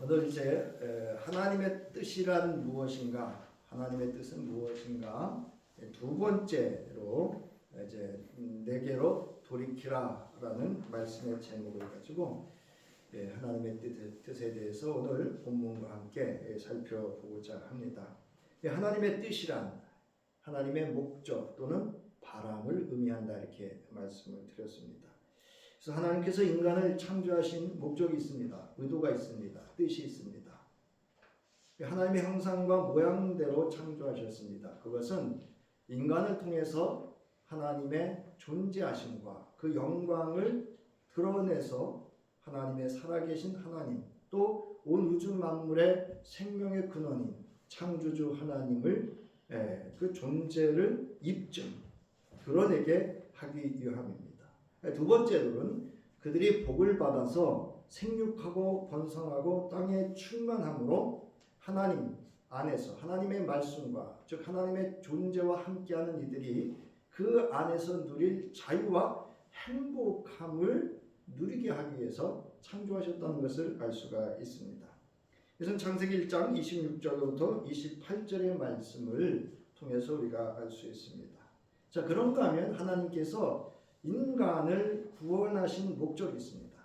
오늘 이제 하나님의 뜻이란 무엇인가, 하나님의 뜻은 무엇인가 두 번째로 이제 내게로 돌이키라라는 말씀의 제목을 가지고 하나님의 뜻에 대해서 오늘 본문과 함께 살펴보고자 합니다. 하나님의 뜻이란 하나님의 목적 또는 바람을 의미한다 이렇게 말씀을 드렸습니다. 그래서 하나님께서 인간을 창조하신 목적이 있습니다. 의도가 있습니다. 뜻이 있습니다. 하나님의 형상과 모양대로 창조하셨습니다. 그것은 인간을 통해서 하나님의 존재하심과 그 영광을 드러내서 하나님의 살아계신 하나님, 또 온 우주 만물의 생명의 근원인 창조주 하나님을 그 존재를 입증, 드러내게 하기 위함입니다. 두 번째로는 그들이 복을 받아서 생육하고 번성하고 땅에 충만함으로 하나님 안에서 하나님의 말씀과 즉 하나님의 존재와 함께하는 이들이 그 안에서 누릴 자유와 행복함을 누리게 하기 위해서 창조하셨다는 것을 알 수가 있습니다. 이것은 창세기 1장 26절부터 28절의 말씀을 통해서 우리가 알 수 있습니다. 자, 그런가 하면 하나님께서 인간을 구원하신 목적이 있습니다.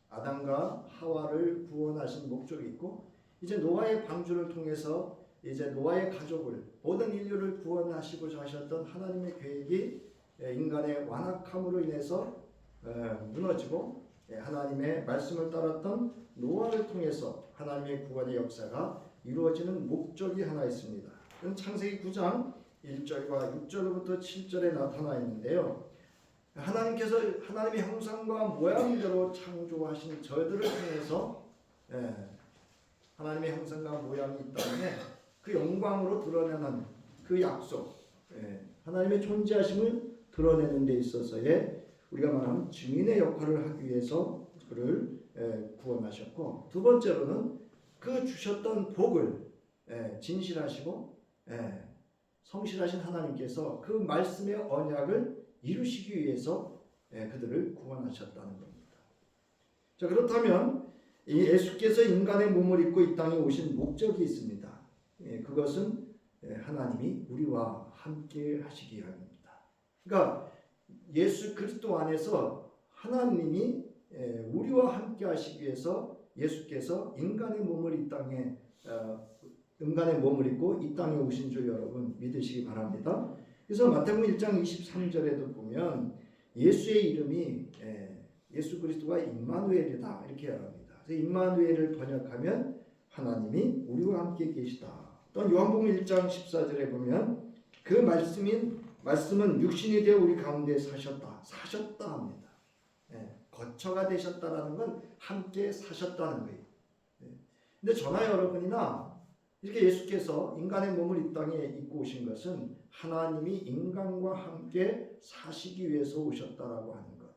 아담과 하와를 구원하신 목적이 있고, 이제 노아의 방주를 통해서 이제 노아의 가족을, 모든 인류를 구원하시고자 하셨던 하나님의 계획이 인간의 완악함으로 인해서 무너지고, 하나님의 말씀을 따랐던 노아를 통해서 하나님의 구원의 역사가 이루어지는 목적이 하나 있습니다. 그건 창세기 9장 1절과 6절부터 7절에 나타나 있는데요. 하나님께서 하나님의 형상과 모양대로 창조하신 저들을 통해서 하나님의 형상과 모양이 있다면 그 영광으로 드러내는 그 약속, 하나님의 존재하심을 드러내는 데 있어서의 우리가 말하는 증인의 역할을 하기 위해서 그를 구원하셨고, 두 번째로는 그 주셨던 복을 진실하시고 성실하신 하나님께서 그 말씀의 언약을 이루시기 위해서 그들을 구원하셨다는 겁니다. 자, 그렇다면 이 예수께서 인간의 몸을 입고 이 땅에 오신 목적이 있습니다. 그것은 하나님이 우리와 함께 하시기 위함입니다. 그러니까 예수 그리스도 안에서 하나님이 우리와 함께 하시기 위해서 예수께서 인간의 몸을 이 땅에 인간의 몸을 입고 이 땅에 오신 줄 여러분 믿으시기 바랍니다. 그래서 마태복음 1장 23절에도 보면 예수의 이름이 예수 그리스도가 임마누엘이다 이렇게 말합니다. 그래서 임마누엘을 번역하면 하나님이 우리와 함께 계시다. 또 요한복음 1장 14절에 보면 그 말씀은 육신이 되어 우리 가운데 사셨다 합니다. 거처가 되셨다라는 건 함께 사셨다는 거예요. 근데 저나 여러분이나 이렇게 예수께서 인간의 몸을 이 땅에 입고 오신 것은 하나님이 인간과 함께 사시기 위해서 오셨다라고 하는 것.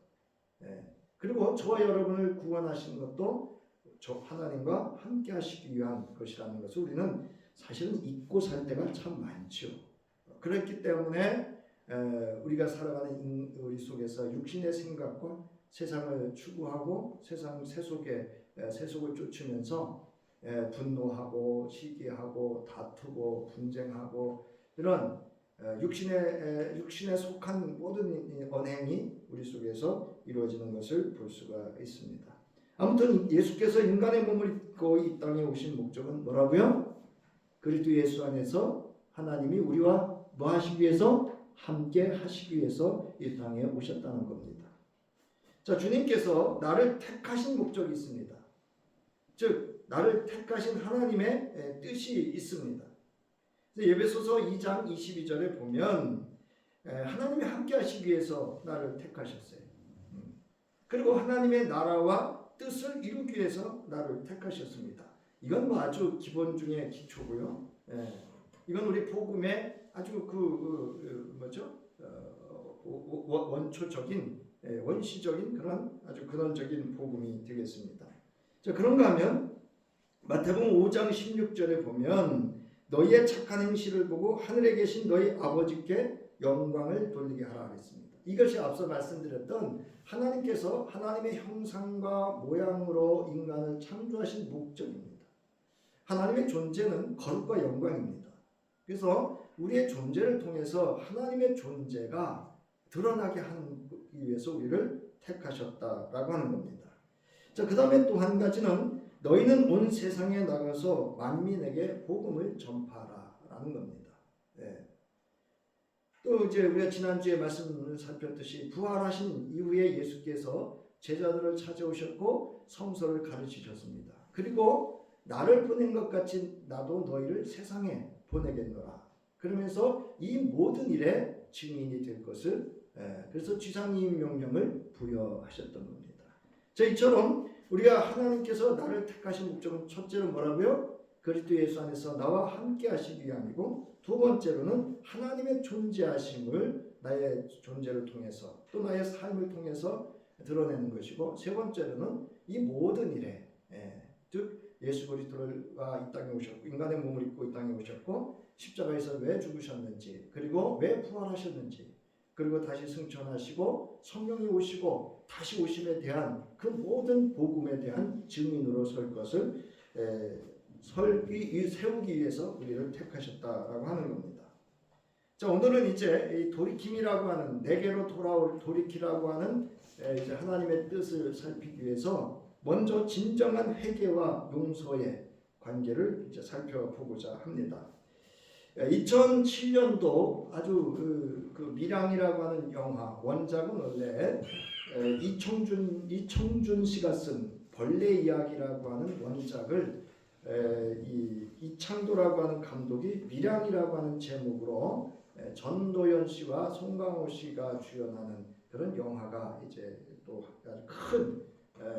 그리고 저와 여러분을 구원하신 것도 저 하나님과 함께 하시기 위한 것이라는 것을 우리는 사실은 잊고 살 때가 참 많죠. 그렇기 때문에 우리가 살아가는 우리 속에서 육신의 생각과 세상을 추구하고 세상 세속을 쫓으면서 분노하고 시기하고 다투고 분쟁하고 이런 육신에 속한 모든 언행이 우리 속에서 이루어지는 것을 볼 수가 있습니다. 아무튼 예수께서 인간의 몸을 입고 이 땅에 오신 목적은 뭐라고요? 그리스도 예수 안에서 하나님이 우리와 뭐 하시기 위해서? 함께 하시기 위해서 이 땅에 오셨다는 겁니다. 자, 주님께서 나를 택하신 목적이 있습니다. 즉 나를 택하신 하나님의 뜻이 있습니다. 에베소서 2장 22절에 보면 하나님이 함께 하시기 위해서 나를 택하셨어요. 그리고 하나님의 나라와 뜻을 이루기 위해서 나를 택하셨습니다. 이건 뭐 아주 기본 중에 기초고요. 이건 우리 복음의 아주 원초적인 원시적인 그런 아주 근원적인 복음이 되겠습니다. 자, 그런가 하면 마태복음 5장 16절에 보면 너희의 착한 행실을 보고 하늘에 계신 너희 아버지께 영광을 돌리게 하라 하겠습니다. 이것이 앞서 말씀드렸던 하나님께서 하나님의 형상과 모양으로 인간을 창조하신 목적입니다. 하나님의 존재는 거룩과 영광입니다. 그래서 우리의 존재를 통해서 하나님의 존재가 드러나게 하기 위해서 우리를 택하셨다라고 하는 겁니다. 자, 그 다음에 또 한 가지는 너희는 온 세상에 나가서 만민에게 복음을 전파하라라는 겁니다. 예. 또 이제 우리가 지난주에 말씀을 살폈듯이 부활하신 이후에 예수께서 제자들을 찾아오셨고 성서를 가르치셨습니다. 그리고 나를 보낸 것 같이 나도 너희를 세상에 보내겠노라. 그러면서 이 모든 일에 증인이 될 것을 그래서 지상이임 명령을 부여하셨던 겁니다. 자, 이처럼 우리가 하나님께서 나를 택하신 목적은 첫째로 뭐라고요? 그리스도 예수 안에서 나와 함께 하시기 위함이고, 두 번째로는 하나님의 존재하심을 나의 존재를 통해서 또 나의 삶을 통해서 드러내는 것이고, 세 번째로는 이 모든 일에 즉 예수 그리스도가 이 땅에 오셨고 인간의 몸을 입고 이 땅에 오셨고 십자가에서 왜 죽으셨는지, 그리고 왜 부활하셨는지, 그리고 다시 승천하시고 성령이 오시고 다시 오심에 대한 그 모든 복음에 대한 증인으로 설 것을 세우기 위해서 우리를 택하셨다라고 하는 겁니다. 자, 오늘은 이제 이 돌이킴이라고 하는, 내게로 돌아올 돌이키라고 하는 이제 하나님의 뜻을 살피기 위해서 먼저 진정한 회개와 용서의 관계를 이제 살펴보고자 합니다. 2007년도 아주 그 밀양이라고 하는 영화, 원작은 원래 이청준 씨가 쓴 벌레 이야기라고 하는 원작을 이 이창도라고 하는 감독이 밀양이라고 하는 제목으로 전도연 씨와 송강호 씨가 주연하는 그런 영화가 이제 또 아주 큰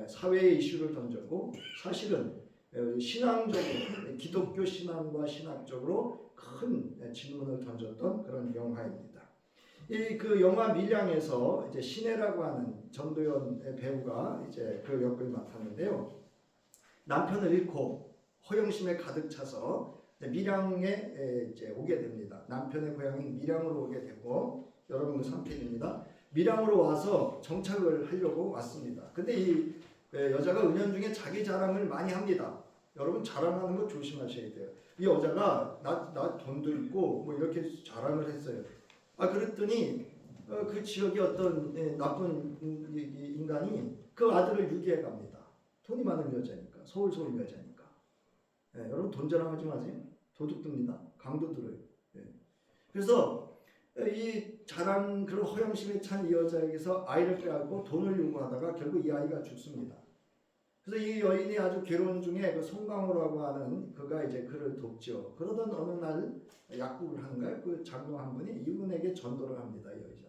사회의 이슈를 던졌고, 사실은 신앙적으로 기독교 신앙과 신학적으로 큰 질문을 던졌던 그런 영화입니다. 이 그 영화 밀양에서 이제 신혜라고 하는 전도연 배우가 이제 그 역을 맡았는데요. 남편을 잃고 허영심에 가득 차서 밀양에 이제 오게 됩니다. 남편의 고향인 밀양으로 오게 되고, 여러분 그 3편입니다. 밀양으로 와서 정착을 하려고 왔습니다. 근데 이 여자가 은연중에 자기 자랑을 많이 합니다. 여러분 자랑하는 거 조심하셔야 돼요. 이 여자가 나 돈도 있고 뭐 이렇게 자랑을 했어요. 그랬더니 그 지역의 어떤 나쁜 인간이 그 아들을 유기해 갑니다. 돈이 많은 여자니까, 서울 여자니까. 여러분 돈 자랑하지 마세요. 도둑 듭니다. 강도 들어요. 그래서 이 자랑, 그런 허영심에 찬 이 여자에게서 아이를 빼앗고 돈을 요구하다가 결국 이 아이가 죽습니다. 그래서 이 여인이 아주 괴로운 중에 그 송강호라고 하는 그가 이제 그를 돕죠. 그러던 어느 날 약국을 하는가요? 그 장로 한 분이 이분에게 전도를 합니다. 이 여자.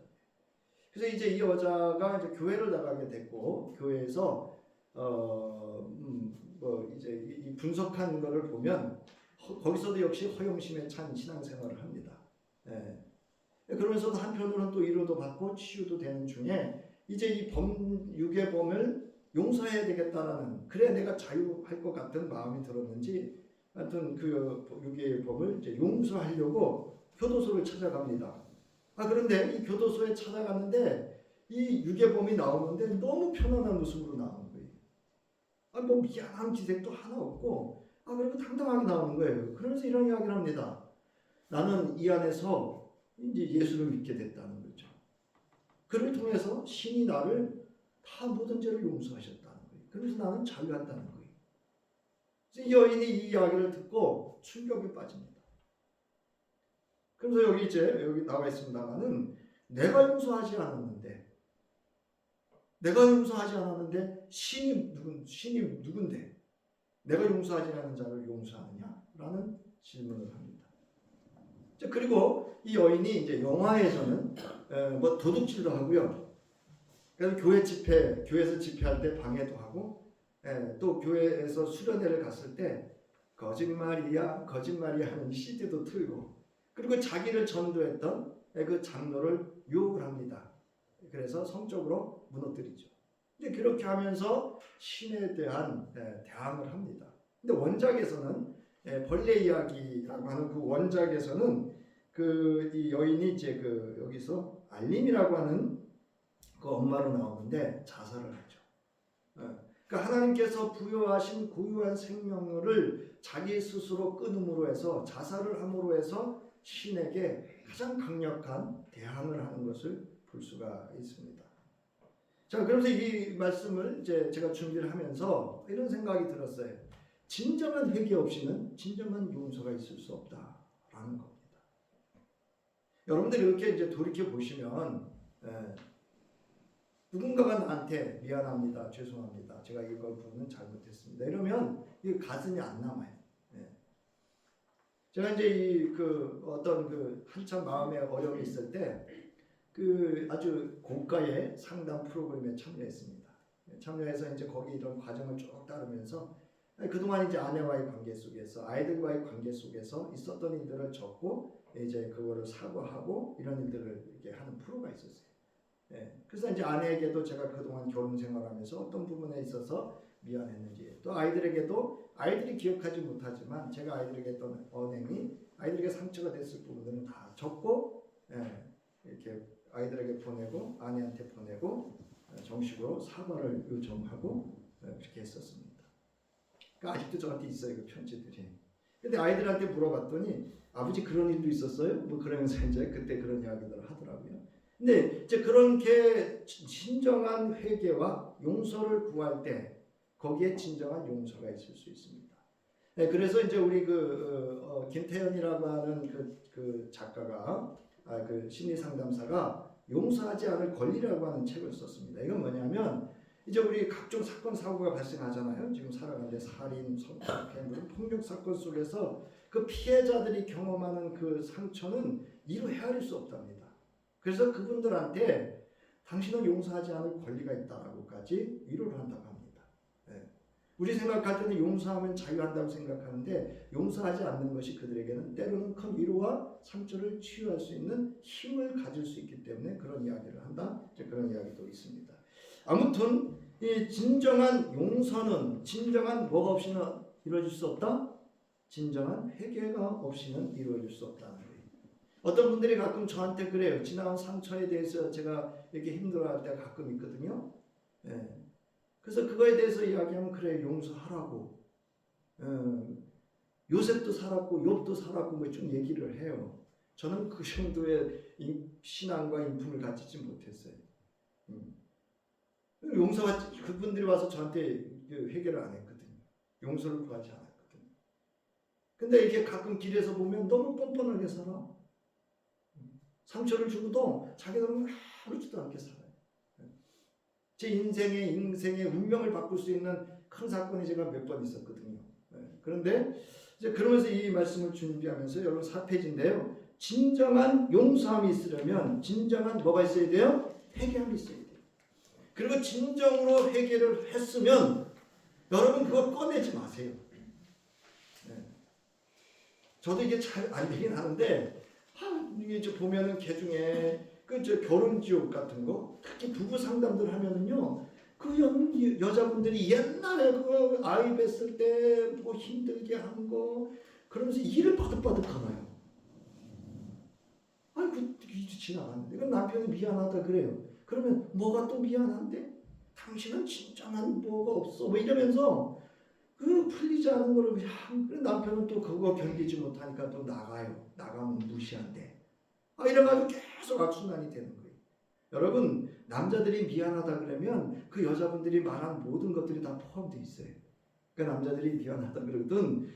그래서 이제 이 여자가 이제 교회를 나가게 됐고, 교회에서 뭐 이제 이 분석한 거를 보면 거기서도 역시 허영심에 찬 신앙생활을 합니다. 그러면서도 한편으로는 또 위로도 받고 치유도 되는 중에 이제 이 유괴범을 용서해야 되겠다라는, 그래 내가 자유할 것 같은 마음이 들었는지 하여튼 그 유괴범을 이제 용서하려고 교도소를 찾아갑니다. 그런데 이 교도소에 찾아갔는데 이 유괴범이 나오는데 너무 편안한 모습으로 나오는 거예요. 뭐 미안한 기색도 하나 없고 그리고 당당하게 나오는 거예요. 그러면서 이런 이야기를 합니다. 나는 이 안에서 이제 예수를 믿게 됐다는 거죠. 그를 통해서 신이 나를 다 모든 죄를 용서하셨다는 거예요. 그래서 나는 자유한다는 거예요. 그래서 이 여인이 이 이야기를 듣고 충격에 빠집니다. 그래서 여기 나와 있습니다만은 내가 용서하지 않았는데 신이 누군데 내가 용서하지 않은 자를 용서하느냐라는 질문을 합니다. 그리고 이 여인이 이제 영화에서는 뭐 도둑질도 하고요. 그래서 교회에서 집회할 때 방해도 하고, 또 교회에서 수련회를 갔을 때 거짓말이야 하는 CD도 틀고, 그리고 자기를 전도했던 그 장로를 유혹을 합니다. 그래서 성적으로 무너뜨리죠. 이제 그렇게 하면서 신에 대한 대항을 합니다. 근데 원작에서는 벌레 이야기라고 하는 그 원작에서는 이 여인이 이제 여기서 알림이라고 하는 그 엄마로 나오는데 자살을 하죠. 그러니까 그러니까 하나님께서 부여하신 고유한 생명을 자기 스스로 끊음으로 해서 자살을 함으로 해서 신에게 가장 강력한 대항을 하는 것을 볼 수가 있습니다. 자, 그래서 이 말씀을 이제 제가 준비를 하면서 이런 생각이 들었어요. 진정한 회개 없이는 진정한 용서가 있을 수 없다라는 겁니다. 여러분들이 이렇게 이제 돌이켜 보시면 누군가가 나한테 미안합니다, 죄송합니다, 제가 이걸 부분은 잘못했습니다, 이러면 이 가슴이 안 남아요. 제가 이제 어떤 한참 마음에 어려움이 있을 때 아주 고가의 상담 프로그램에 참여했습니다. 참여해서 이제 거기 이런 과정을 쭉 따르면서 그동안 이제 아내와의 관계 속에서, 아이들과의 관계 속에서 있었던 일들을 적고 이제 그거를 사과하고 이런 일들을 이렇게 하는 프로가 있었어요. 그래서 이제 아내에게도 제가 그동안 결혼 생활하면서 어떤 부분에 있어서 미안했는지, 또 아이들에게도 아이들이 기억하지 못하지만 제가 아이들에게 했던 언행이 아이들에게 상처가 됐을 부분들은 다 적고 이렇게 아이들에게 보내고 아내한테 보내고 정식으로 사과를 요청하고 그렇게 했었습니다. 그러니까 아직도 저한테 있어요, 그 편지들이. 근데 아이들한테 물어봤더니 아버지 그런 일도 있었어요? 뭐 그러면서 이제 그때 그런 이야기들을 하더라고요. 근데 이제 그렇게 진정한 회개와 용서를 구할 때 거기에 진정한 용서가 있을 수 있습니다. 그래서 이제 우리 김태현이라고 하는 그 작가가 그 심리 상담사가 용서하지 않을 권리라고 하는 책을 썼습니다. 이건 뭐냐면 이제 우리 각종 사건 사고가 발생하잖아요. 지금 살아가는데 살인, 성폭행, 폭력 사건 속에서 그 피해자들이 경험하는 그 상처는 이루 헤아릴 수 없답니다. 그래서 그분들한테 당신은 용서하지 않을 권리가 있다라고까지 위로를 한다고 합니다. 우리 생각할 때는 용서하면 자유한다고 생각하는데 용서하지 않는 것이 그들에게는 때로는 큰 위로와 상처를 치유할 수 있는 힘을 가질 수 있기 때문에 그런 이야기를 한다. 그런 이야기도 있습니다. 아무튼 이 진정한 용서는 진정한 뭐가 없이는 이루어질 수 없다? 진정한 회개가 없이는 이루어질 수 없다는 거예요. 어떤 분들이 가끔 저한테 그래요. 지나온 상처에 대해서 제가 이렇게 힘들어할 때가 가끔 있거든요. 그래서 그거에 대해서 이야기하면 그래, 용서하라고. 요셉도 살았고 욥도 살았고 뭐 좀 얘기를 해요. 저는 그 정도의 신앙과 인품을 가지지 못했어요. 용서가 그분들이 와서 저한테 회개를 안 했거든요. 용서를 구하지 않았거든요. 근데 이렇게 가끔 길에서 보면 너무 뻔뻔하게 살아. 상처를 주고도 자기들은 아무렇지도 않게 살아요. 제 인생의 운명을 바꿀 수 있는 큰 사건이 제가 몇 번 있었거든요. 그런데 이제 그러면서 이 말씀을 준비하면서 여러분 4페이지인데요. 진정한 용서함이 있으려면 진정한 뭐가 있어야 돼요? 회개함이 있어야 돼요. 그리고 진정으로 회개를 했으면 여러분 그거 꺼내지 마세요. 저도 이게 잘 안 되긴 하는데 이게 보면은 개중에 저 결혼지옥 같은 거 특히 부부 상담들 하면은요 그 여자분들이 옛날에 그 아이 뵀을 때 뭐 힘들게 한 거 그러면서 일을 바득바득 하나요. 아니 이제 지나갔는데 그럼 남편이 미안하다 그래요. 그러면 뭐가 또 미안한데? 당신은 진정한 뭐가 없어 뭐 이러면서 그 풀리지 않은 거를 그냥 남편은 또 그거 견디지 못하니까 또 나가요. 나가면 무시한대. 이래가지고 계속 악순환이 되는 거예요. 여러분 남자들이 미안하다 그러면 그 여자분들이 말한 모든 것들이 다 포함되어 있어요. 그 남자들이 미안하다 그러든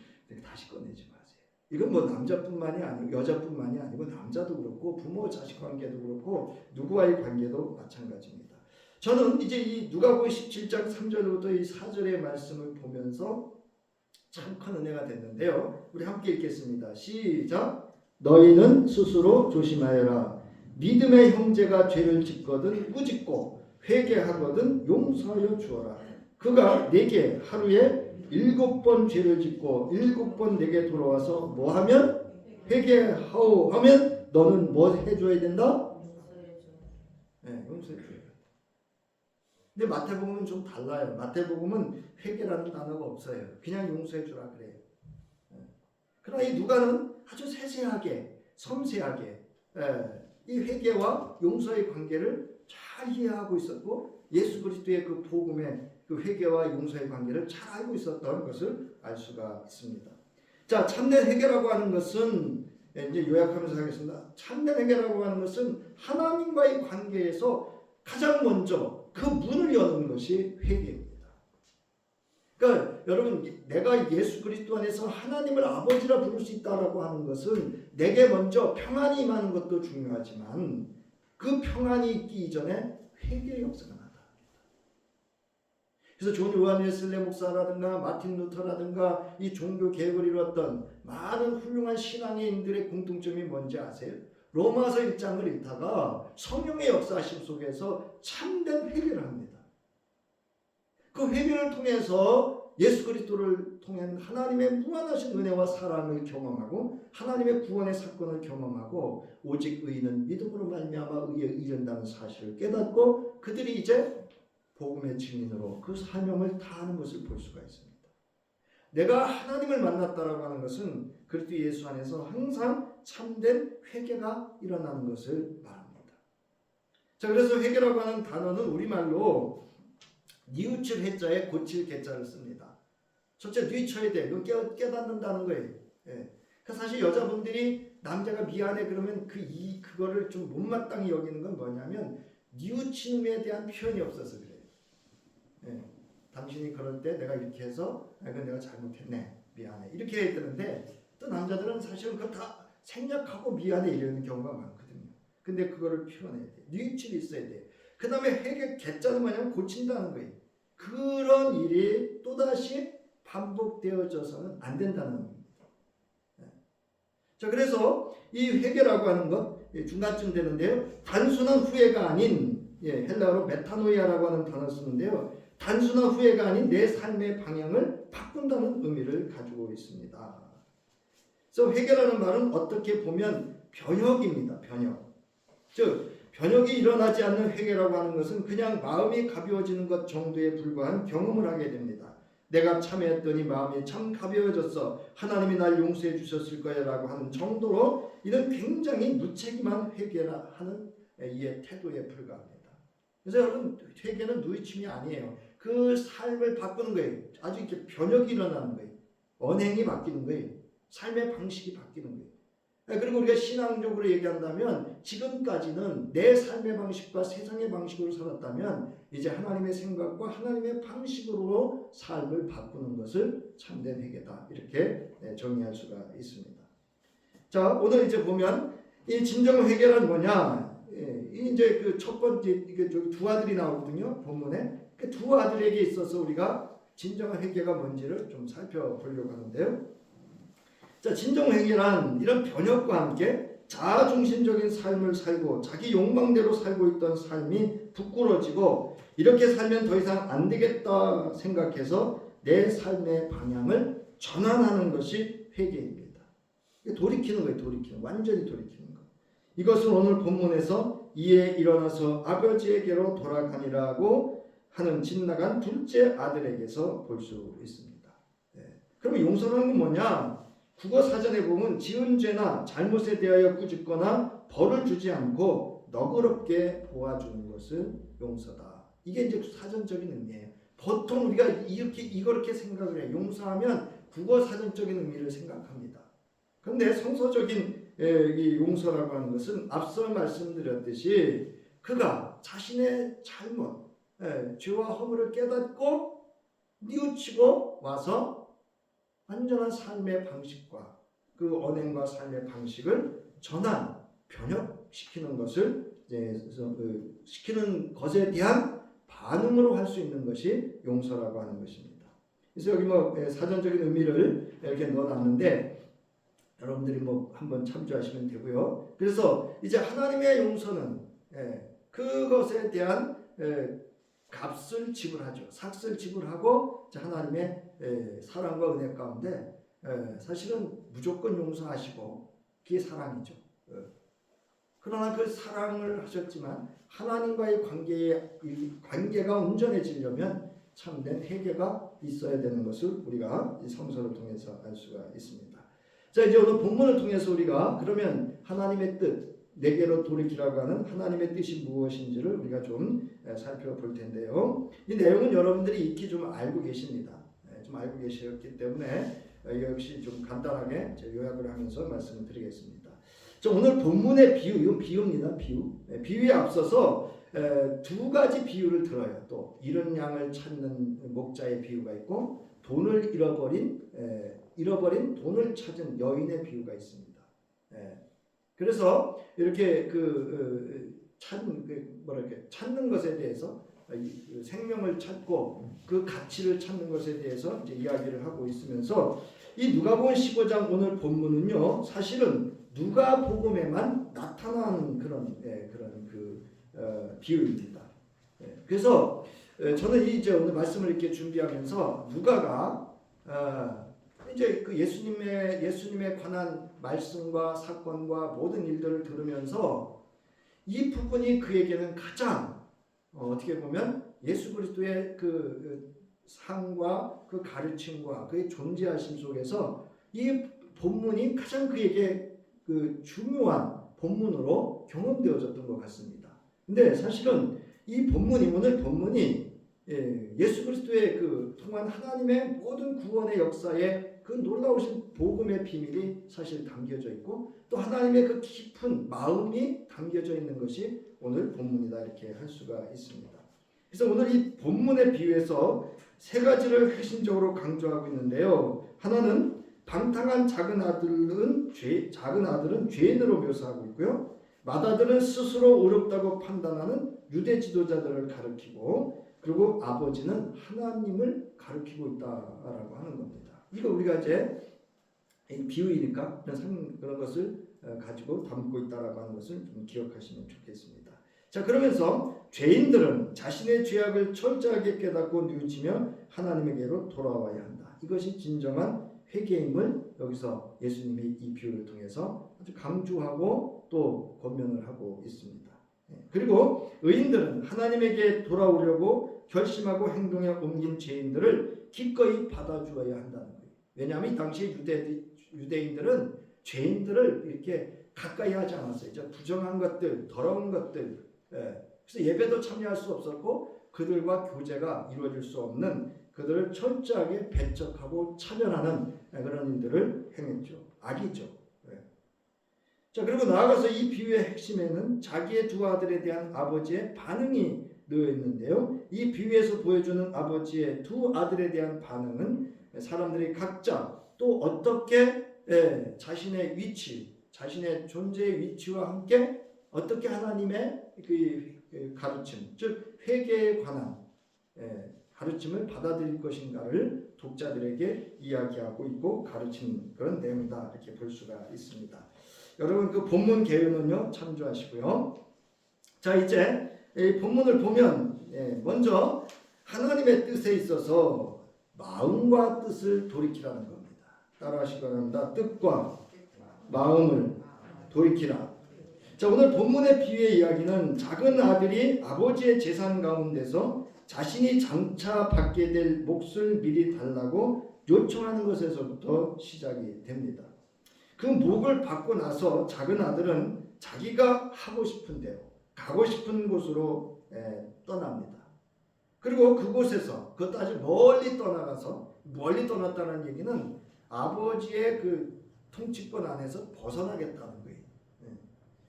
다시 꺼내지 마세요. 이건 뭐 남자뿐만이 아니고 여자뿐만이 아니고 남자도 그렇고 부모 자식 관계도 그렇고 누구와의 관계도 마찬가지입니다. 저는 이제 이 누가복음 17장 3절부터 이 4절의 말씀을 보면서 참 큰 은혜가 됐는데요. 우리 함께 읽겠습니다. 시작. 너희는 스스로 조심하여라. 믿음의 형제가 죄를 짓거든 꾸짖고 회개하거든 용서하여 주어라. 그가 내게 하루에 7번 죄를 짓고 7번 내게 돌아와서 뭐하면 회개하오 하면 너는 뭐 해줘야 된다? 용서해줘야 된다. 근데 마태복음은 좀 달라요. 마태복음은 회개라는 단어가 없어요. 그냥 용서해주라 그래요. 그러나 이 누가는 아주 세세하게 섬세하게 이 회개와 용서의 관계를 잘 이해하고 있었고 예수 그리스도의 그 복음에 그 회개와 용서의 관계를 잘 알고 있었던 것을 알 수가 있습니다. 자, 참된 회개라고 하는 것은 이제 요약하면서 하겠습니다. 참된 회개라고 하는 것은 하나님과의 관계에서 가장 먼저 그 문을 여는 것이 회개입니다. 그러니까 여러분, 내가 예수 그리스도 안에서 하나님을 아버지라 부를 수 있다라고 하는 것은 내게 먼저 평안이 임하는 것도 중요하지만 그 평안이 있기 이전에 회개의 역사가 나타납니다. 그래서 존 요한 웨슬레 목사라든가 마틴 루터라든가 이 종교 개혁을 이뤘던 많은 훌륭한 신앙인들의 공통점이 뭔지 아세요? 로마서 1장을 읽다가 성령의 역사하심 속에서 참된 회개를 합니다. 그 회개를 통해서 예수 그리스도를 통한 하나님의 무한하신 은혜와 사랑을 경험하고 하나님의 구원의 사건을 경험하고 오직 의인은 믿음으로 말미암아 의에 이른다는 사실을 깨닫고 그들이 이제 복음의 증인으로 그 사명을 다하는 것을 볼 수가 있습니다. 내가 하나님을 만났다라고 하는 것은 그리스도 예수 안에서 항상 참된 회개가 일어나는 것을 말합니다. 자, 그래서 회개라고 하는 단어는 우리말로 뉘우칠 해자에 고칠 개자를 씁니다. 첫째, 뉘쳐야 돼. 그건 깨닫는다는 거예요. 예. 사실 여자분들이 남자가 미안해 그러면 그거를 좀 못마땅히 여기는 건 뭐냐면 뉘우침에 대한 표현이 없어서 그래요. 예. 당신이 그럴 때 내가 이렇게 해서 이건 내가 잘못했네. 미안해. 이렇게 해야 되는데 또 남자들은 사실은 그거 다 생략하고 미안해 이러는 경우가 많거든요. 근데 그거를 표현해야 돼. 뉘우침이 있어야 돼. 그 다음에 회개 개자는 뭐냐면 고친다는 거예요. 그런 일이 또다시 반복되어져서는 안 된다는 겁니다. 자, 그래서 이 회개라고 하는 것 중간쯤 되는데요. 단순한 후회가 아닌 헬라어로 메타노이아라고 하는 단어를 쓰는데요. 단순한 후회가 아닌 내 삶의 방향을 바꾼다는 의미를 가지고 있습니다. 그래서 회개라는 말은 어떻게 보면 변혁입니다. 변혁. 즉 변혁이 일어나지 않는 회개라고 하는 것은 그냥 마음이 가벼워지는 것 정도에 불과한 경험을 하게 됩니다. 내가 참회했더니 마음이 참 가벼워졌어. 하나님이 날 용서해 주셨을 거야 라고 하는 정도로 이런 굉장히 무책임한 회개라 하는 이의 태도에 불과합니다. 그래서 여러분, 회개는 누이침이 아니에요. 그 삶을 바꾸는 거예요. 아주 이렇게 변혁이 일어나는 거예요. 언행이 바뀌는 거예요. 삶의 방식이 바뀌는 거예요. 그리고 우리가 신앙적으로 얘기한다면 지금까지는 내 삶의 방식과 세상의 방식으로 살았다면 이제 하나님의 생각과 하나님의 방식으로 삶을 바꾸는 것을 참된 회개다. 이렇게 정의할 수가 있습니다. 자, 오늘 이제 보면 이 진정 회개란 뭐냐? 이제 그 첫 번째 이게 두 아들이 나오거든요. 본문에 그 두 아들에게 있어서 우리가 진정한 회개가 뭔지를 좀 살펴보려고 하는데요. 자, 진정 회개란 이런 변혁과 함께 자아중심적인 삶을 살고 자기 욕망대로 살고 있던 삶이 부끄러지고 이렇게 살면 더 이상 안 되겠다 생각해서 내 삶의 방향을 전환하는 것이 회개입니다. 돌이키는 거예요. 돌이키는, 완전히 돌이키는 거. 이것을 오늘 본문에서 이에 일어나서 아버지에게로 돌아가니라고 하는 집 나간 둘째 아들에게서 볼 수 있습니다. 그러면 용서라는 건 뭐냐? 국어 사전에 보면 지은 죄나 잘못에 대하여 꾸짖거나 벌을 주지 않고 너그럽게 보아주는 것은 용서다. 이게 이제 사전적인 의미예요. 보통 우리가 이렇게 생각을 해요. 용서하면 국어 사전적인 의미를 생각합니다. 그런데 성서적인 이 용서라고 하는 것은 앞서 말씀드렸듯이 그가 자신의 잘못, 죄와 허물을 깨닫고 뉘우치고 와서 완전한 삶의 방식과 그 언행과 삶의 방식을 전환, 변혁시키는 것을 시키는 것에 대한 반응으로 할 수 있는 것이 용서라고 하는 것입니다. 그래서 여기 사전적인 의미를 이렇게 넣어놨는데 여러분들이 한번 참조하시면 되고요. 그래서 이제 하나님의 용서는 그것에 대한 값을 지불하죠. 삭을 지불하고 하나님의 사랑과 은혜 가운데 사실은 무조건 용서하시고 그게 사랑이죠. 그러나 그 사랑을 하셨지만 하나님과의 관계가 온전해지려면 참된 회개가 있어야 되는 것을 우리가 이 성서를 통해서 알 수가 있습니다. 자, 이제 오늘 본문을 통해서 우리가 그러면 하나님의 뜻, 내게로 돌이키라고 하는 하나님의 뜻이 무엇인지를 우리가 좀 살펴볼 텐데요. 이 내용은 여러분들이 익히 좀 알고 계십니다. 좀 알고 계셨기 때문에 역시 좀 간단하게 요약을 하면서 말씀을 드리겠습니다. 오늘 본문의 비유, 이건 비유입니다. 비유에 앞서서 두 가지 비유를 들어요. 또 잃은 양을 찾는 목자의 비유가 있고 돈을 잃어버린 돈을 찾은 여인의 비유가 있습니다. 그래서 이렇게 찾는 것에 대해서 생명을 찾고 그 가치를 찾는 것에 대해서 이제 이야기를 하고 있으면서 이 누가복음 15장 오늘 본문은요 사실은 누가복음에만 나타나는 그런 비유입니다. 그래서 저는 이제 오늘 말씀을 이렇게 준비하면서 누가가 이제 그 예수님에 관한 말씀과 사건과 모든 일들을 들으면서 이 부분이 그에게는 가장 어떻게 보면 예수 그리스도의 그 삶과 그 가르침과 그의 존재하심 속에서 이 본문이 가장 그에게 그 중요한 본문으로 경험되어졌던 것 같습니다. 근데 사실은 이 본문이 오늘 본문이 예수 그리스도의 그 통한 하나님의 모든 구원의 역사에 그 놀라우신 복음의 비밀이 사실 담겨져 있고 또 하나님의 그 깊은 마음이 담겨져 있는 것이 오늘 본문이다 이렇게 할 수가 있습니다. 그래서 오늘 이 본문의 비유에서 세 가지를 핵심적으로 강조하고 있는데요. 하나는 방탕한 작은 아들은 죄인으로 묘사하고 있고요. 맏아들은 스스로 어렵다고 판단하는 유대 지도자들을 가리키고 그리고 아버지는 하나님을 가리키고 있다라고 하는 겁니다. 이거 우리가 이제 비유이니까 그런 것을 가지고 담고 있다라고 하는 것을 좀 기억하시면 좋겠습니다. 자, 그러면서 죄인들은 자신의 죄악을 철저하게 깨닫고 뉘우치며 하나님에게로 돌아와야 한다. 이것이 진정한 회개임을 여기서 예수님이 이 비유를 통해서 아주 강조하고 또 권면을 하고 있습니다. 그리고 의인들은 하나님에게 돌아오려고 결심하고 행동에 옮긴 죄인들을 기꺼이 받아주어야 한다는 거예요. 왜냐하면 이 당시 유대인들은 죄인들을 이렇게 가까이 하지 않았어요. 부정한 것들, 더러운 것들, 그래서 예배도 참여할 수 없었고 그들과 교제가 이루어질 수 없는 그들을 철저하게 배척하고 차별하는 그런 일들을 행했죠. 악이죠. 자, 그리고 나아가서 이 비유의 핵심에는 자기의 두 아들에 대한 아버지의 반응이 놓여 있는데요. 이 비유에서 보여주는 아버지의 두 아들에 대한 반응은 사람들이 각자 또 어떻게 자신의 위치, 자신의 존재의 위치와 함께 어떻게 하나님의 그 가르침, 즉 회개에 관한 가르침을 받아들일 것인가를 독자들에게 이야기하고 있고 가르치는 그런 내용이다 이렇게 볼 수가 있습니다. 여러분 그 본문 개요는요 참조하시고요. 자, 이제 이 본문을 보면 먼저 하나님의 뜻에 있어서 마음과 뜻을 돌이키라는 겁니다. 따라하시기 바랍니다. 뜻과 마음을 돌이키라. 자, 오늘 본문의 비유의 이야기는 작은 아들이 아버지의 재산 가운데서 자신이 장차 받게 될 몫을 미리 달라고 요청하는 것에서부터 시작이 됩니다. 그 몫을 받고 나서 작은 아들은 자기가 하고 싶은 대로 가고 싶은 곳으로 떠납니다. 그리고 그곳에서 그것도 아주 멀리 떠났다는 얘기는 아버지의 그 통치권 안에서 벗어나겠다는 거예요.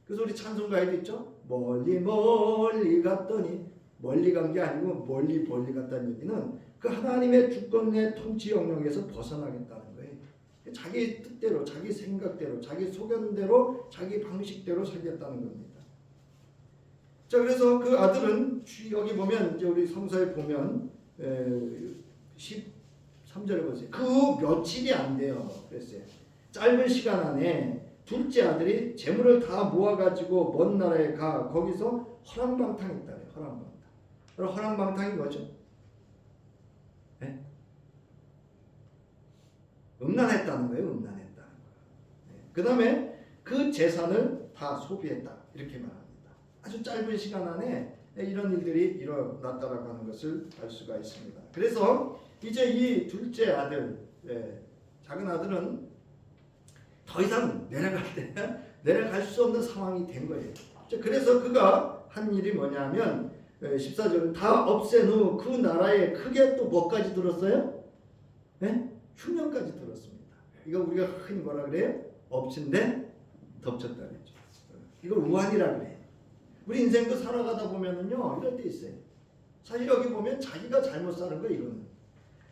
그래서 우리 찬송가에도 있죠. 멀리 갔더니 멀리 간 게 아니고 멀리 갔다는 얘기는 그 하나님의 주권의 통치 영역에서 벗어나겠다는 거예요. 자기 뜻대로, 자기 생각대로, 자기 소견대로, 자기 방식대로 살겠다는 겁니다. 자, 그래서 그 아들은 여기 보면 이제 우리 성서에 보면 13절에 보세요. 그 후 며칠이 안 돼요. 그랬어요. 짧은 시간 안에 둘째 아들이 재물을 다 모아가지고 먼 나라에 가 거기서 허랑방탕했다. 허랑방탕. 그럼 허랑방탕이 뭐죠? 음란했다는 거예요. 음란했다는 거예요. 그 다음에 그 재산을 다 소비했다. 이렇게 말합니다. 아주 짧은 시간 안에 이런 일들이 일어났다라고 하는 것을 알 수가 있습니다. 그래서 이제 이 둘째 아들, 작은 아들은 더 이상 내려갈 때 내려갈 수 없는 상황이 된 거예요. 그래서 그가 한 일이 뭐냐면 14절 다 없앤 후 그 나라에 크게 또 뭐까지 들었어요? 네? 흉년까지 들었습니다. 이거 우리가 흔히 뭐라 그래요? 엎친데 덮쳤다 그랬죠. 이걸 우환이라 그래요. 우리 인생도 살아가다 보면은요 이럴 때 있어요. 사실 여기 보면 자기가 잘못 사는 거예요. 이거는.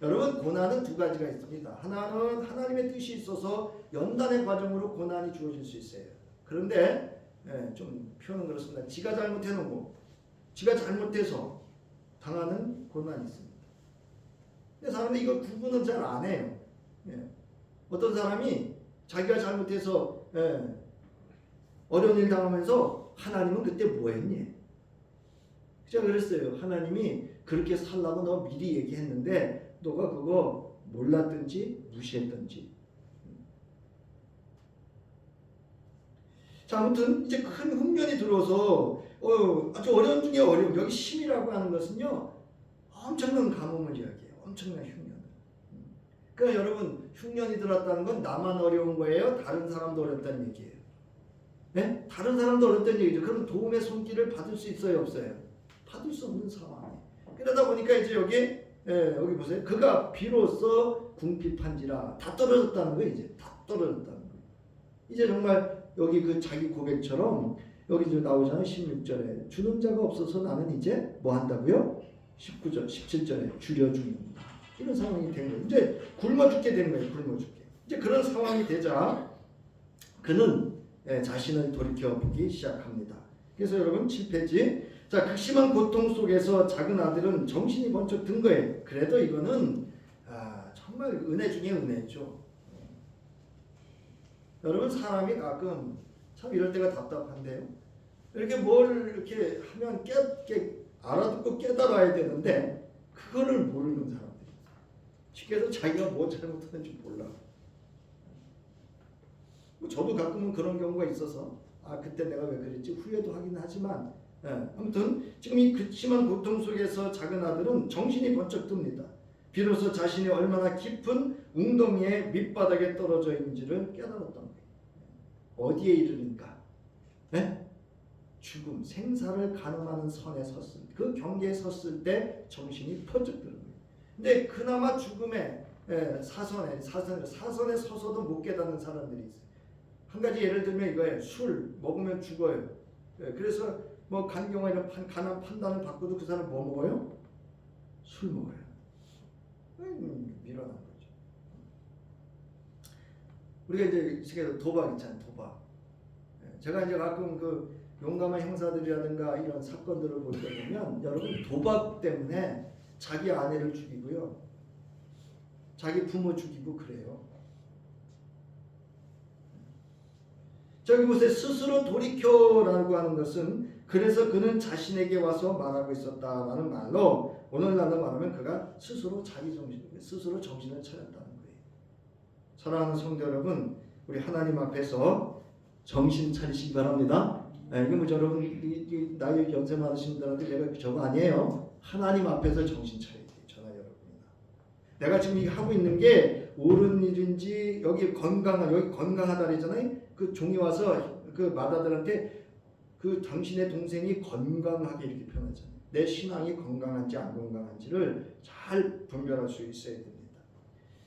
여러분 고난은 두 가지가 있습니다. 하나는 하나님의 뜻이 있어서 연단의 과정으로 고난이 주어질 수 있어요. 그런데 좀 표현은 그렇습니다. 지가 잘못해놓고 지가 잘못해서 당하는 고난이 있습니다. 근데 사람들이 이걸 구분은 잘 안 해요. 어떤 사람이 자기가 잘못해서 어려운 일 당하면서 하나님은 그때 뭐 했니? 제가 그랬어요. 하나님이 그렇게 살라고 너 미리 얘기했는데 너가 그거 몰랐든지 무시했든지. 자, 아무튼 이제 큰 흉년이 들어서 아주 어려운 중에 어려운, 여기 심이라고 하는 것은요 엄청난 가뭄을 이야기해요. 엄청난 흉년. 그러니까 여러분 흉년이 들었다는 건 나만 어려운 거예요? 다른 사람도 어렵다는 얘기예요. 네? 다른 사람도 어렵다는 얘기죠. 그럼 도움의 손길을 받을 수 있어요? 없어요? 받을 수 없는 상황이에요. 그러다 보니까 이제 여기 보세요. 그가 비로소 궁핍한지라 다 떨어졌다는 거예요. 이제 다 떨어졌다는 거예요. 이제 정말 여기 그 자기 고백처럼 여기 이제 나오잖아요. 16절에 주는 자가 없어서 나는 이제 뭐 한다고요? 19절, 17절에 줄여 죽는다. 이런 상황이 된 거예요. 이제 굶어 죽게 되는 거예요. 굶어 죽게. 이제 그런 상황이 되자 그는 자신을 돌이켜 보기 시작합니다. 그래서 여러분 7페이지. 자, 극심한 고통 속에서 작은 아들은 정신이 번쩍 든 거예요. 그래도 이거는 정말 은혜 중에 은혜죠. 여러분 사람이 가끔 참 이럴 때가 답답한데요. 이렇게 뭘 이렇게 하면 알아듣고 깨달아야 되는데 그거를 모르는 사람들이 쉽게 해서 자기가 뭐 잘못하는지 몰라. 저도 가끔은 그런 경우가 있어서 그때 내가 왜 그랬지 후회도 하긴 하지만 아무튼 지금 이 극심한 고통 속에서 작은 아들은 정신이 번쩍 듭니다. 비로소 자신이 얼마나 깊은 웅덩이의 밑바닥에 떨어져 있는지를 깨달았던 거예요. 어디에 이르는가? 죽음, 생사를 가늠하는 선에 섰을 때, 그 경계에 섰을 때 정신이 번쩍 드는 거예요. 근데 그나마 죽음의 사선에 서서도 못 깨닫는 사람들이 있어요. 한 가지 예를 들면 이거예요. 술 먹으면 죽어요. 그래서 뭐 간경화나 간암 판단을 받고도 그 사람 뭐 먹어요? 술 먹어요. 밀어난 거죠. 우리가 이제 세계에서 도박 있잖아요. 도박. 제가 이제 가끔 그 용감한 형사들이라든가 이런 사건들을 볼 때 보면 여러분 도박 때문에 자기 아내를 죽이고요. 자기 부모 죽이고 그래요. 저기 보세요. 스스로 돌이켜라고 하는 것은 그래서 그는 자신에게 와서 말하고 있었다라는 말로 오늘날로 말하면 그가 스스로 스스로 정신을 차렸다는 거예요. 사랑하는 성도 여러분, 우리 하나님 앞에서 정신 차리시기 바랍니다. 이거 뭐 여러분 나이 연세 많으신 분들한테 내가 저거 아니에요. 하나님 앞에서 정신 차려야 돼요. 저나 여러분이나. 내가 지금 이거 하고 있는 게 옳은 일인지 여기 건강하다 그랬잖아요. 그 종이 와서 그 마다들한테 그 당신의 동생이 건강하게 이렇게 표현하잖아요. 내 신앙이 건강한지 안 건강한지를 잘 분별할 수 있어야 됩니다.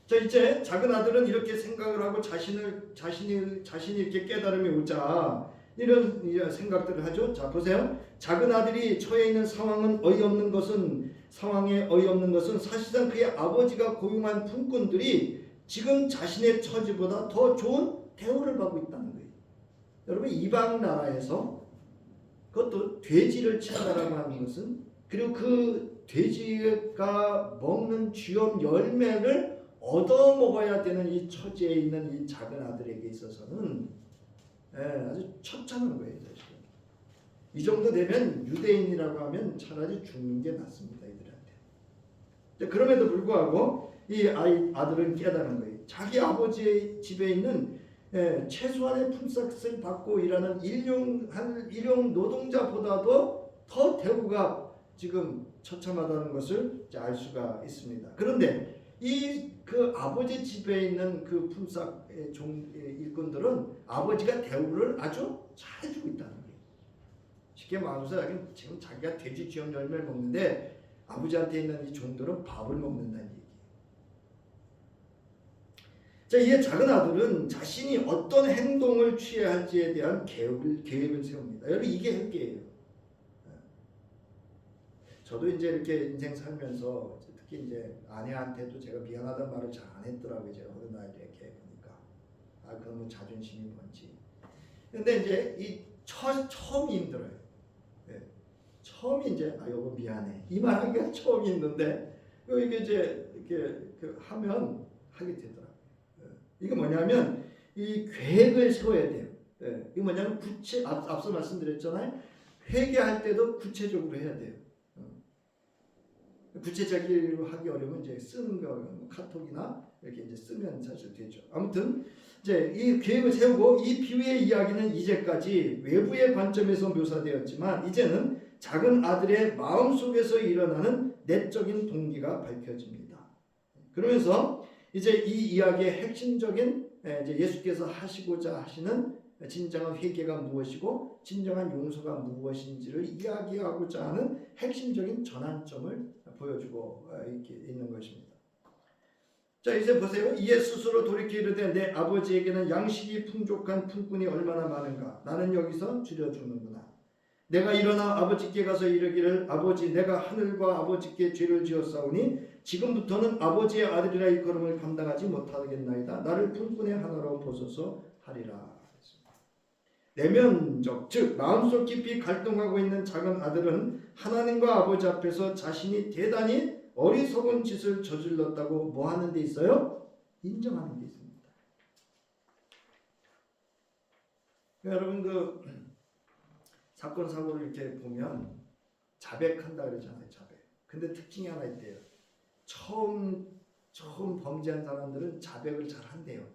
자, 이제 작은 아들은 이렇게 생각을 하고 자신이 이렇게 깨달음이 오자 이런 생각들을 하죠. 자, 보세요. 작은 아들이 처해 있는 상황에 어이없는 것은 사실상 그의 아버지가 고용한 품꾼들이 지금 자신의 처지보다 더 좋은 대우를 받고 있다는 거예요. 여러분 이방 나라에서 그것도 돼지를 친다라고 하는 것은 그리고 그 돼지가 먹는 쥐염 열매를 얻어 먹어야 되는 이 처지에 있는 이 작은 아들에게 있어서는 아주 처참한 거예요. 사실은. 이 정도 되면 유대인이라고 하면 차라리 죽는 게 낫습니다. 이들한테. 그럼에도 불구하고 이 아들은 깨달은 거예요. 자기 아버지의 집에 있는 최소한의 품삯을 받고 일하는 일용 노동자보다도 더 대우가 지금 처참하다는 것을 알 수가 있습니다. 그런데 이 그 아버지 집에 있는 그 품삯의 일꾼들은 아버지가 대우를 아주 잘해주고 있다는 거예요. 쉽게 말해서 지금 자기가 돼지 쥐염 열매를 먹는데 아버지한테 있는 이 종들은 밥을 먹는다는 얘기예요. 자, 이에 작은 아들은 자신이 어떤 행동을 취해야 할지에 대한 계획을 세웁니다. 여러분, 이게 회개예요. 저도 이제 이렇게 인생 살면서 특히 이제 아내한테도 제가 미안하다는 말을 잘 안 했더라고요. 제가 어느 날 이렇게 보니까 그건 뭐 자존심이 뭔지. 근데 이제 이 처음이 힘들어요. 네. 처음이 이제 여보 미안해 이 말하기가 처음이 있는데 이게 이제 이렇게 하면 하게 되더라고요. 이게 뭐냐면 이 계획을 세워야 돼요. 이게 뭐냐면 앞서 말씀드렸잖아요. 회개할 때도 구체적으로 해야 돼요. 구체적으로 하기 어려우면 이제 쓰는 거 카톡이나 이렇게 이제 쓰면 사실 되죠. 아무튼 이제 이 계획을 세우고 이 비유의 이야기는 이제까지 외부의 관점에서 묘사되었지만 이제는 작은 아들의 마음 속에서 일어나는 내적인 동기가 밝혀집니다. 그러면서 이제 이 이야기의 핵심적인 이제 예수께서 하시고자 하시는 진정한 회개가 무엇이고 진정한 용서가 무엇인지를 이야기하고자 하는 핵심적인 전환점을 보여주고 있는 것입니다. 자, 이제 보세요. 이에 스스로 돌이켜 이르되 내 아버지에게는 양식이 풍족한 품꾼이 얼마나 많은가. 나는 여기서 줄여주는구나. 내가 일어나 아버지께 가서 이르기를 아버지 내가 하늘과 아버지께 죄를 지었사오니 지금부터는 아버지의 아들이라 일컬음을 감당하지 못하겠나이다. 나를 품꾼의 하나로 보소서 하리라. 내면적 즉 마음속 깊이 갈등하고 있는 작은 아들은 하나님과 아버지 앞에서 자신이 대단히 어리석은 짓을 저질렀다고 뭐 하는 데 있어요? 인정하는 데 있습니다. 여러분 그 사건 사고를 이렇게 보면 자백한다 그러잖아요. 자백. 근데 특징이 하나 있대요. 처음 범죄한 사람들은 자백을 잘 한대요.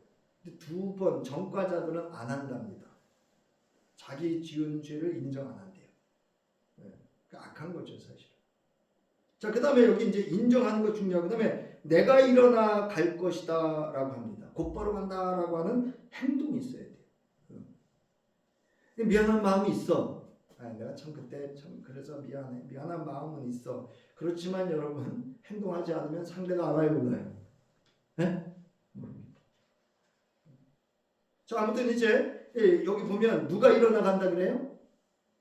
근데 두 번 전과자들은 안 한답니다. 자기 지은 죄를 인정 안 한대요. 그러니까 악한 거죠 사실. 자, 그 다음에 여기 이제 인정하는 거 중요하고, 그 다음에 내가 일어나 갈 것이다 라고 합니다. 곧바로 간다 라고 하는 행동이 있어야 돼요. 미안한 마음이 있어. 내가 참 그때 참 그래서 미안해. 미안한 마음은 있어. 그렇지만 여러분 행동하지 않으면 상대가 알아요 몰라요? 네? 모릅니다. 자, 아무튼 이제 여기 보면 누가 일어나 간다 그래요?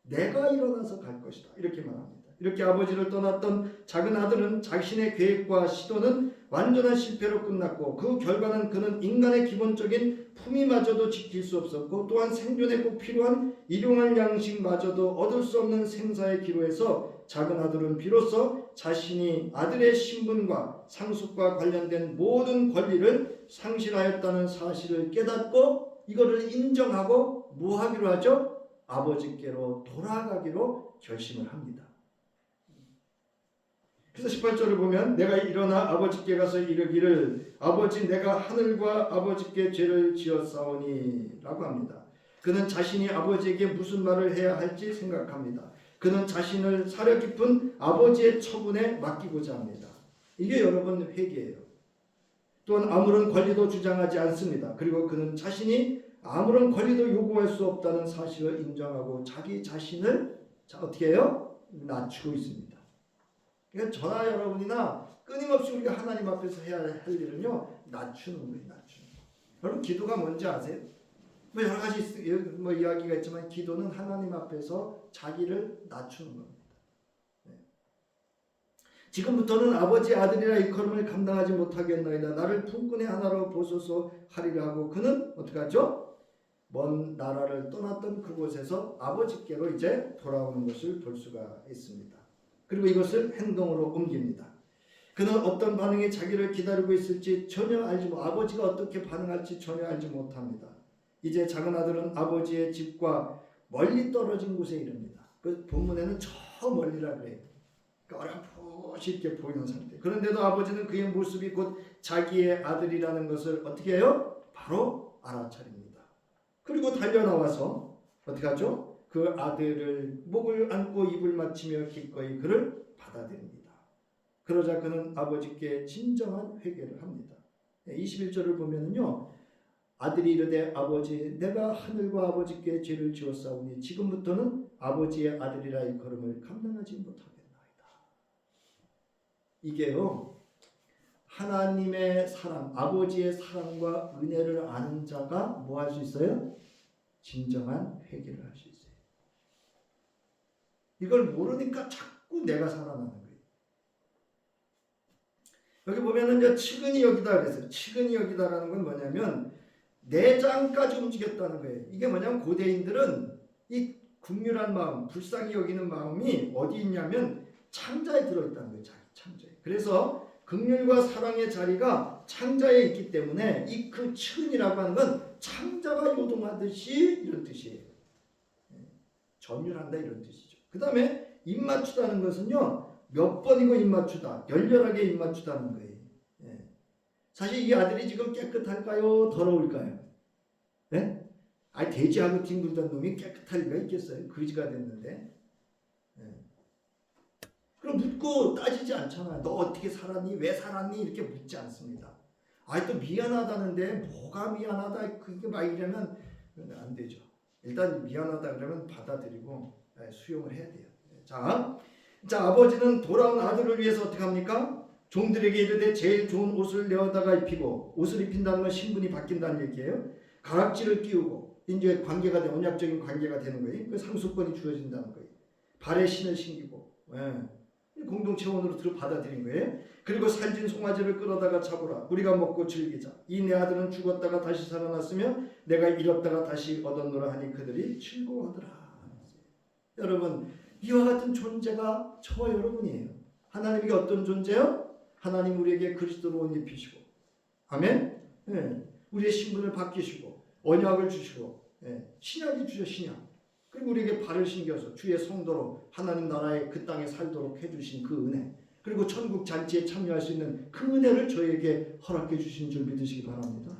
내가 일어나서 갈 것이다 이렇게 말합니다. 이렇게 아버지를 떠났던 작은 아들은 자신의 계획과 시도는 완전한 실패로 끝났고 그 결과는 그는 인간의 기본적인 품위마저도 지킬 수 없었고 또한 생존에 꼭 필요한 일용할 양식마저도 얻을 수 없는 생사의 기로에서 작은 아들은 비로소 자신이 아들의 신분과 상속과 관련된 모든 권리를 상실하였다는 사실을 깨닫고 이거를 인정하고 뭐 하기로 하죠? 아버지께로 돌아가기로 결심을 합니다. 그래서 18절을 보면 내가 일어나 아버지께 가서 이르기를 아버지 내가 하늘과 아버지께 죄를 지었사오니 라고 합니다. 그는 자신이 아버지에게 무슨 말을 해야 할지 생각합니다. 그는 자신을 사려 깊은 아버지의 처분에 맡기고자 합니다. 이게 여러분 회개예요. 또한 아무런 권리도 주장하지 않습니다. 그리고 그는 자신이 아무런 권리도 요구할 수 없다는 사실을 인정하고 자기 자신을 어떻게 해요? 낮추고 있습니다. 그러니까 저나 여러분이나 끊임없이 우리가 하나님 앞에서 해야 할 일은요, 낮추는 거예요. 낮추는 거. 여러분 기도가 뭔지 아세요? 뭐 여러 가지 뭐 이야기가 있지만 기도는 하나님 앞에서 자기를 낮추는 겁니다. 네. 지금부터는 아버지 아들이라 일컬음을 감당하지 못하겠나이다. 나를 품꾼의 하나로 보소서 하리라 하고 그는 어떻게 하죠? 먼 나라를 떠났던 그곳에서 아버지께로 이제 돌아오는 것을 볼 수가 있습니다. 그리고 이것을 행동으로 옮깁니다. 그는 어떤 반응이 자기를 기다리고 있을지 전혀 알지 못, 아버지가 어떻게 반응할지 전혀 알지 못합니다. 이제 작은 아들은 아버지의 집과 멀리 떨어진 곳에 이릅니다. 그 본문에는 저 멀리라 그래요. 그러니까 어렴풋이 이렇게 보이는 상태. 그런데도 아버지는 그의 모습이 곧 자기의 아들이라는 것을 어떻게 해요? 바로 알아차립니다. 그리고 달려나와서 어떻게 하죠? 그 아들을 목을 안고 입을 맞추며 기꺼이 그를 받아들입니다. 그러자 그는 아버지께 진정한 회개를 합니다. 21절을 보면은요. 아들이 이르되 아버지 내가 하늘과 아버지께 죄를 지었사오니 지금부터는 아버지의 아들이라 일컬음을 감당하지 못하겠나이다. 이게요. 하나님의 사랑, 아버지의 사랑과 은혜를 아는 자가 뭐 할 수 있어요? 진정한 회개를 할 수 있어요. 이걸 모르니까 자꾸 내가 살아나는 거예요. 여기 보면은 이제 측은히 여기다 그랬어요. 측은히 여기다라는 건 뭐냐면 내장까지 움직였다는 거예요. 이게 뭐냐면 고대인들은 이 긍휼한 마음, 불쌍히 여기는 마음이 어디 있냐면 창자에 들어있다는 거예요. 자기 창자에. 그래서 긍휼과 사랑의 자리가 창자에 있기 때문에 이 그 측은이라고 하는 건 창자가 요동하듯이 이런 뜻이에요. 전율한다 이런 뜻이죠. 그 다음에 입맞추다는 것은요. 몇 번이고 입맞추다. 열렬하게 입맞추다는 거예요. 사실 이 아들이 지금 깨끗할까요? 더러울까요? 네? 돼지하고 뒹굴던 놈이 깨끗할 리가 있겠어요? 거지가 됐는데. 그럼 묻고 따지지 않잖아요. 너 어떻게 살았니? 왜 살았니? 이렇게 묻지 않습니다. 또 미안하다는데 뭐가 미안하다 그게 막 이러면 안 되죠. 일단 미안하다 그러면 받아들이고 수용을 해야 돼요. 자, 아버지는 돌아온 아들을 위해서 어떻게 합니까? 종들에게 이르되 제일 좋은 옷을 내어다가 입히고, 옷을 입힌다는 건 신분이 바뀐다는 얘기예요. 가락지를 끼우고 이제 관계가 돼, 언약적인 관계가 되는 거예요. 그 상속권이 주어진다는 거예요. 발에 신을 신기고, 공동체원으로 받아들인 거예요. 그리고 살진 송아지를 끌어다가 잡으라. 우리가 먹고 즐기자. 이 내 아들은 죽었다가 다시 살아났으며 내가 잃었다가 다시 얻었노라 하니 그들이 즐거워하더라. 여러분, 이와 같은 존재가 저와 여러분이에요. 하나님에게 어떤 존재요? 하나님 우리에게 그리스도로 옷 입히시고, 아멘. 우리의 신분을 바뀌시고 언약을 주시고, 신약이 주셔 신약. 그리고 우리에게 발을 신겨서 주의 성도로 하나님 나라의 그 땅에 살도록 해주신 그 은혜, 그리고 천국 잔치에 참여할 수 있는 그 은혜를 저에게 허락해 주신 줄 믿으시기 바랍니다.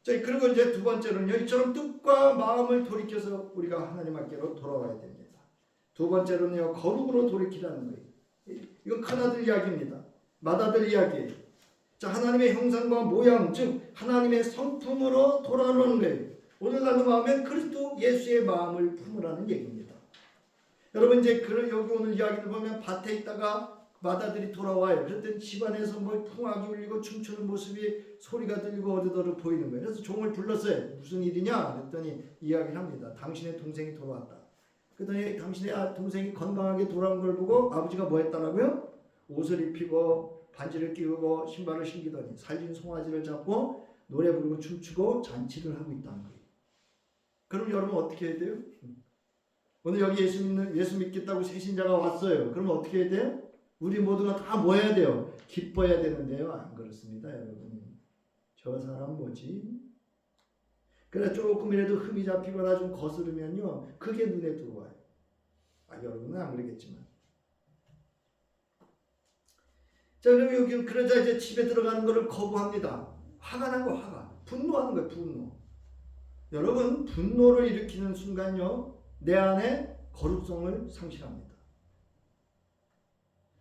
자, 그리고 이제 두 번째로는요, 이처럼 뜻과 마음을 돌이켜서 우리가 하나님 앞께로 돌아와야 됩니다. 두 번째로는요, 거룩으로 돌이키라는 거예요. 이건 큰아들 이야기입니다. 맏아들 이야기예요. 자, 하나님의 형상과 모양, 즉 하나님의 성품으로 돌아오는 거예요. 오늘 나눈 마음엔 그리스도 예수의 마음을 품으라는 얘기입니다. 여러분 이제 여기 오늘 이야기를 보면 밭에 있다가 맏아들이 돌아와요. 그랬더니 집안에서 뭐 풍악이 울리고 춤추는 모습이 소리가 들리고 어디더러 보이는 거예요. 그래서 종을 불렀어요. 무슨 일이냐? 그랬더니 이야기를 합니다. 당신의 동생이 돌아왔다. 그랬더니 당신의 동생이 건강하게 돌아온 걸 보고 아버지가 뭐 했다라고요? 옷을 입히고 반지를 끼우고 신발을 신기더니 살진 송아지를 잡고 노래 부르고 춤추고 잔치를 하고 있다는 거예요. 그럼 여러분 어떻게 해야 돼요? 오늘 여기 예수 믿겠다고 새신자가 왔어요. 그러면 어떻게 해야 돼요? 우리 모두가 다 뭐 해야 돼요? 기뻐해야 되는데요. 안 그렇습니다, 여러분. 저 사람 뭐지? 그래 조금이라도 흠이 잡히거나 좀 거스르면요, 그게 눈에 들어와요. 여러분은 안 그러겠지만. 자, 그럼 여기 그러자 이제 집에 들어가는 것을 거부합니다. 화가 난 거, 화가. 분노하는 거예요, 분노. 여러분, 분노를 일으키는 순간요, 내 안에 거룩성을 상실합니다.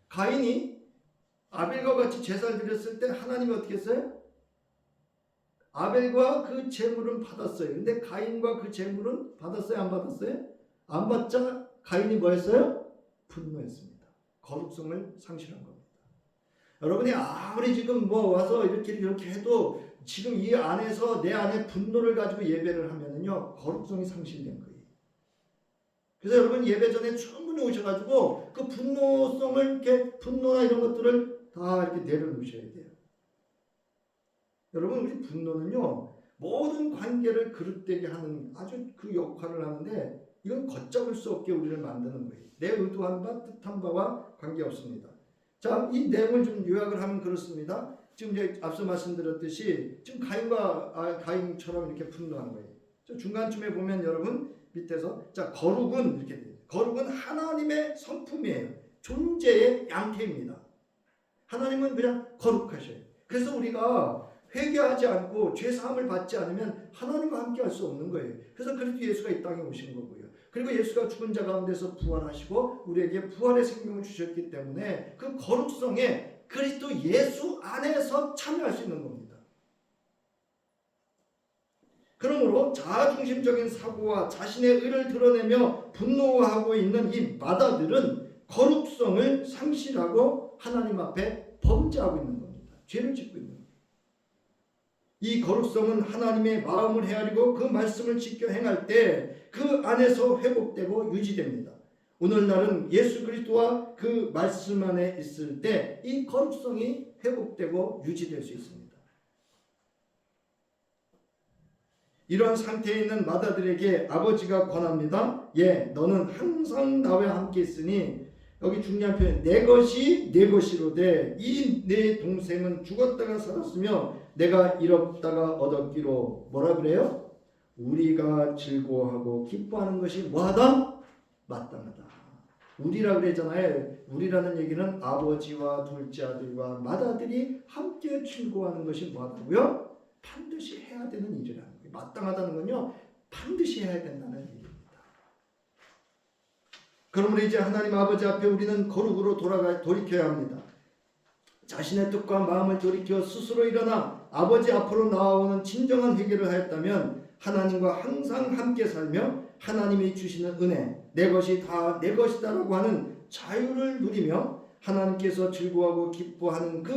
가인이 아벨과 같이 제사를 드렸을 때 하나님이 어떻게 했어요? 아벨과 그 제물은 받았어요. 근데 가인과 그 제물은 받았어요? 안 받았어요? 안 받자 가인이 뭐 했어요? 분노했습니다. 거룩성을 상실한 겁니다. 여러분이 아무리 지금 뭐 와서 이렇게 해도 지금 이 안에서 내 안에 분노를 가지고 예배를 하면은요, 거룩성이 상실된 거예요. 그래서 여러분 예배 전에 충분히 오셔가지고 그 분노성을 이렇게 분노나 이런 것들을 다 이렇게 내려놓으셔야 돼요. 여러분 우리 분노는요, 모든 관계를 그릇되게 하는 아주 그 역할을 하는데, 이건 걷잡을 수 없게 우리를 만드는 거예요. 내 의도한 바 뜻한 바와 관계없습니다. 자, 이 내용을 좀 요약을 하면 그렇습니다. 지금 이제 앞서 말씀드렸듯이 지금 가인처럼 이렇게 분노한 거예요. 저 중간쯤에 보면 여러분 밑에서 자, 거룩은 이렇게 돼요. 거룩은 하나님의 성품이에요. 존재의 양태입니다. 하나님은 그냥 거룩하셔요. 그래서 우리가 회개하지 않고 죄 사함을 받지 않으면 하나님과 함께 할 수 없는 거예요. 그래서 그리스도 예수가 이 땅에 오신 거고요. 그리고 예수가 죽은 자 가운데서 부활하시고 우리에게 부활의 생명을 주셨기 때문에 그 거룩성에 그리스도 예수 안에서 참여할 수 있는 겁니다. 그러므로 자아중심적인 사고와 자신의 의를 드러내며 분노하고 있는 이 마다들은 거룩성을 상실하고 하나님 앞에 범죄하고 있는 겁니다. 죄를 짓고 있는 겁니다. 이 거룩성은 하나님의 마음을 헤아리고 그 말씀을 지켜 행할 때 그 안에서 회복되고 유지됩니다. 오늘날은 예수 그리스도와 그 말씀 안에 있을 때 이 거룩성이 회복되고 유지될 수 있습니다. 이런 상태에 있는 마다들에게 아버지가 권합니다. 너는 항상 나와 함께 있으니, 여기 중요한 표현, 내 것이 내 것이로되 이 내 동생은 죽었다가 살았으며 내가 잃었다가 얻었기로. 뭐라 그래요? 우리가 즐거워하고 기뻐하는 것이 뭐하다? 마땅하다. 우리라 그랬잖아요. 우리라는 얘기는 아버지와 둘째 아들과 맏아들이 함께 즐거워하는 것이 뭐하다고요? 반드시 해야 되는 일이라는 거예요. 마땅하다는 건요, 반드시 해야 된다는 일입니다. 그러므로 이제 하나님 아버지 앞에 우리는 거룩으로 돌이켜야 합니다. 자신의 뜻과 마음을 돌이켜 스스로 일어나 아버지 앞으로 나아오는 진정한 회개를 하였다면 하나님과 항상 함께 살며 하나님이 주시는 은혜, 내 것이 다 내 것이다라고 하는 자유를 누리며 하나님께서 즐거워하고 기뻐하는 그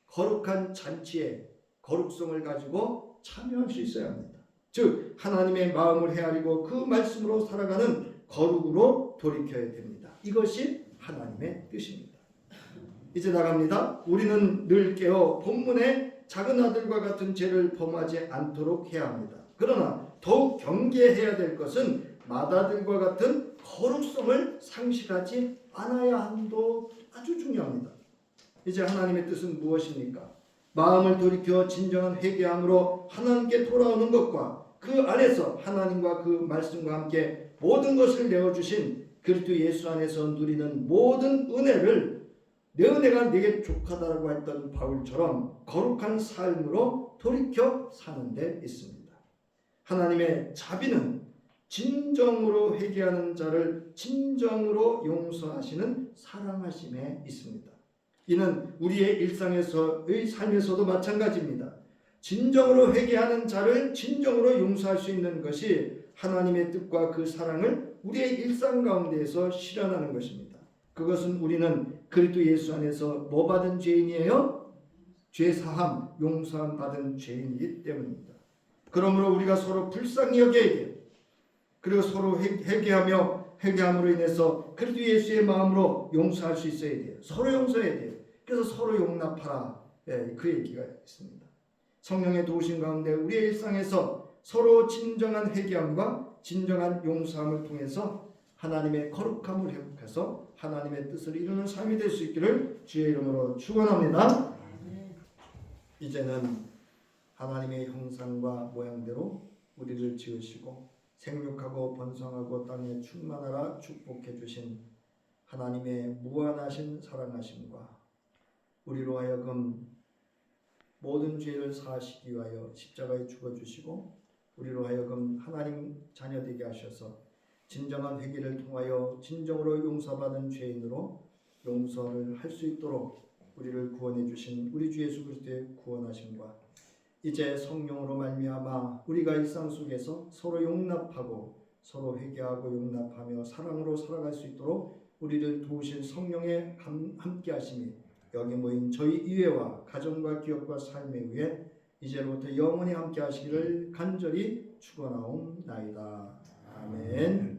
거룩한 잔치에 거룩성을 가지고 참여할 수 있어야 합니다. 즉 하나님의 마음을 헤아리고 그 말씀으로 살아가는 거룩으로 돌이켜야 됩니다. 이것이 하나님의 뜻입니다. 이제 나갑니다. 우리는 늘 깨어 본문의 작은 아들과 같은 죄를 범하지 않도록 해야 합니다. 그러나 더욱 경계해야 될 것은 맏아들과 같은 거룩성을 상실하지 않아야 함도 아주 중요합니다. 이제 하나님의 뜻은 무엇입니까? 마음을 돌이켜 진정한 회개함으로 하나님께 돌아오는 것과 그 안에서 하나님과 그 말씀과 함께 모든 것을 내어주신 그리스도 예수 안에서 누리는 모든 은혜를, 내 은혜가 내게 족하다라고 했던 바울처럼 거룩한 삶으로 돌이켜 사는 데 있습니다. 하나님의 자비는 진정으로 회개하는 자를 진정으로 용서하시는 사랑하심에 있습니다. 이는 우리의 일상에서의 삶에서도 마찬가지입니다. 진정으로 회개하는 자를 진정으로 용서할 수 있는 것이 하나님의 뜻과 그 사랑을 우리의 일상 가운데에서 실현하는 것입니다. 그것은 우리는 그리스도 예수 안에서 뭐 받은 죄인이에요? 죄사함, 용서함 받은 죄인이기 때문입니다. 그러므로 우리가 서로 불쌍히 여겨야 돼요. 그리고 서로 회개함으로 인해서 그리스도 예수의 마음으로 용서할 수 있어야 돼요. 서로 용서해야 돼요. 그래서 서로 용납하라. 그 얘기가 있습니다. 성령의 도우심 가운데 우리의 일상에서 서로 진정한 회개함과 진정한 용서함을 통해서 하나님의 거룩함을 회복해서 하나님의 뜻을 이루는 삶이 될 수 있기를 주의 이름으로 축원합니다. 이제는 하나님의 형상과 모양대로 우리를 지으시고 생육하고 번성하고 땅에 충만하라 축복해 주신 하나님의 무한하신 사랑하심과 우리로 하여금 모든 죄를 사하시기 위하여 십자가에 죽어주시고 우리로 하여금 하나님 자녀 되게 하셔서 진정한 회개를 통하여 진정으로 용서받은 죄인으로 용서를 할 수 있도록 우리를 구원해 주신 우리 주 예수 그리스도의 구원하심과 이제 성령으로 말미암아 우리가 일상 속에서 서로 용납하고 서로 회개하고 용납하며 사랑으로 살아갈 수 있도록 우리를 도우실 성령의 함께하심이 여기 모인 저희 이회와 가정과 기업과 삶에 위해 이제로부터 영원히 함께하시기를 간절히 축원하옵나이다. 아멘.